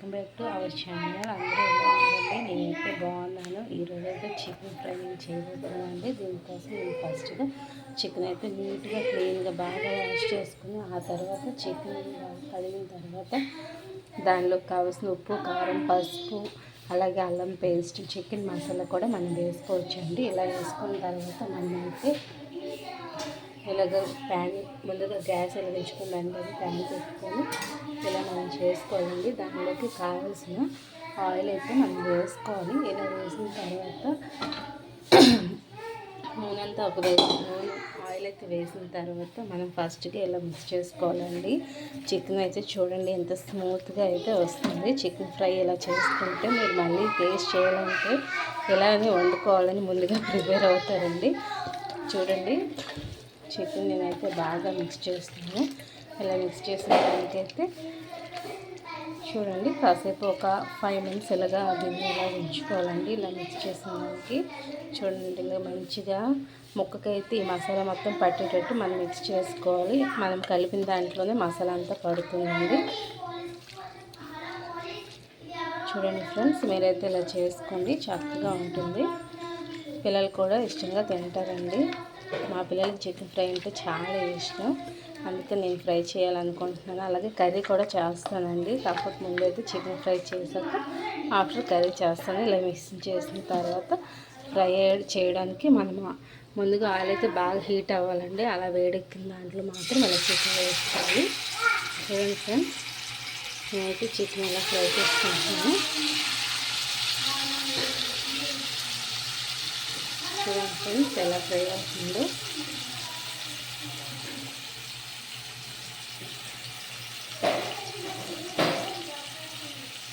Welcome back to our channel. అందరూ ఎలా ఉందండి? నేనైతే బాగున్నాను. ఈరోజు అయితే చికెన్ ఫ్రై నేను చేయబోతున్నానండి. దీనికోసం నేను ఫస్ట్గా చికెన్ అయితే నీట్గా క్లీన్గా బాగా వాష్ చేసుకుని ఆ తర్వాత చికెన్ బాగా కడిగిన తర్వాత దానిలో కావాల్సిన ఉప్పు, కారం, పసుపు, అలాగే అల్లం పేస్ట్, చికెన్ మసాలా కూడా మనం వేసుకోవచ్చండి. ఇలా వేసుకున్న తర్వాత మనమైతే ఇలాగ ప్యాన్ ముందుగా గ్యాస్ వెలిగించుకుని దాంట్లో ప్యాన్ పెట్టుకొని ఇలా మనం చేసుకోవాలండి. దానిలోకి కావాల్సిన ఆయిల్ అయితే మనం వేసుకోవాలి. ఇలా వేసిన తర్వాత నూనె అంతా నూనె ఆయిల్ అయితే వేసిన తర్వాత మనం ఫస్ట్గా ఇలా మిక్స్ చేసుకోవాలండి. చికెన్ అయితే చూడండి ఎంత స్మూత్గా అయితే వస్తుంది. చికెన్ ఫ్రై ఇలా చేసుకుంటే మీరు మళ్ళీ టేస్ట్ చేయాలంటే ఇలానే వండుకోవాలని ముందుగా ప్రిపేర్ అవుతారండి. చూడండి చికెన్ నేనైతే బాగా మిక్స్ చేస్తున్నాను. ఇలా మిక్స్ చేసిన దానికైతే చూడండి కాసేపు ఒక 5 మినిట్స్ ఇలాగా దీన్ని ఇలా ఉంచుకోవాలండి. ఇలా మిక్స్ చేసిన దానికి చూడండి ఇలా మంచిగా ముక్కకైతే ఈ మసాలా మొత్తం పట్టేటట్టు మనం మిక్స్ చేసుకోవాలి. మనం కలిపిన దాంట్లోనే మసాలా అంతా పడుతుందండి. చూడండి ఫ్రెండ్స్, మీరైతే ఇలా చేసుకోండి, చక్కగా ఉంటుంది. పిల్లలు కూడా ఇష్టంగా తింటారండి. మా పిల్లలకి చికెన్ ఫ్రై అంటే చాలా ఇష్టం, అందుకే నేను ఫ్రై చేయాలనుకుంటున్నాను. అలాగే కర్రీ కూడా చేస్తానండి, కాకపోతే ముందైతే చికెన్ ఫ్రై చేశాక ఆఫ్టర్ కర్రీ చేస్తాను. ఇలా మిక్స్ చేసిన తర్వాత ఫ్రై చేయడానికి మనం ముందుగా ఆయిల్ అయితే బాగా హీట్ అవ్వాలండి. అలా వేడెక్కిన దాంట్లో మాత్రం ఇలా చికెన్ వేసుకోవాలి. చూడండి ఫ్రెండ్స్, నేనైతే చికెన్ ఇలా ఫ్రై చేసుకుంటున్నాను. చూడండి ఫ్రెండ్స్ ఎలా ఫ్రై అవుతుందో.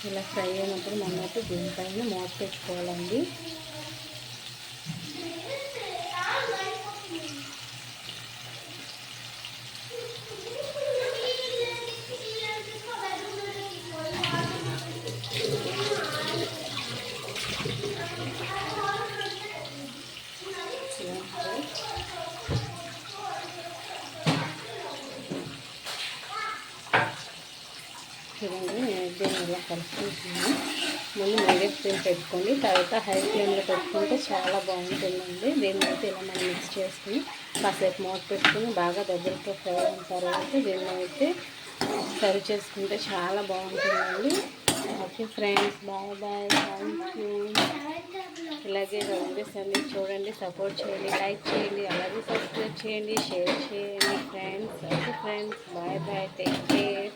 ఇలా ఫ్రై అయినప్పుడు మనమైతే దీనిపైన మూత పెట్టుకోవాలండి. చూడండి నేనైతే ఇలా కలుపుకుంటున్నాను. ముందు మీడియం ఫ్లేమ్ పెట్టుకోండి, తర్వాత హై ఫ్లేమ్లో పెట్టుకుంటే చాలా బాగుంటుందండి. దీన్ని అయితే ఇలా మనం మిక్స్ చేసుకుని కాసేపు మూత పెట్టుకుని బాగా దగ్గరతో ఫ్రై అయిన తర్వాత దీన్ని అయితే సర్వ్ చేసుకుంటే చాలా బాగుంటుందండి. Okay friends, bye bye, thank you. ఇలాగే రెసిపీస్ అన్ని చూడండి, సపోర్ట్ చేయండి, లైక్ చేయండి, అలాగే సబ్స్క్రైబ్ చేయండి, షేర్ చేయండి friends. Okay friends, bye bye, take care.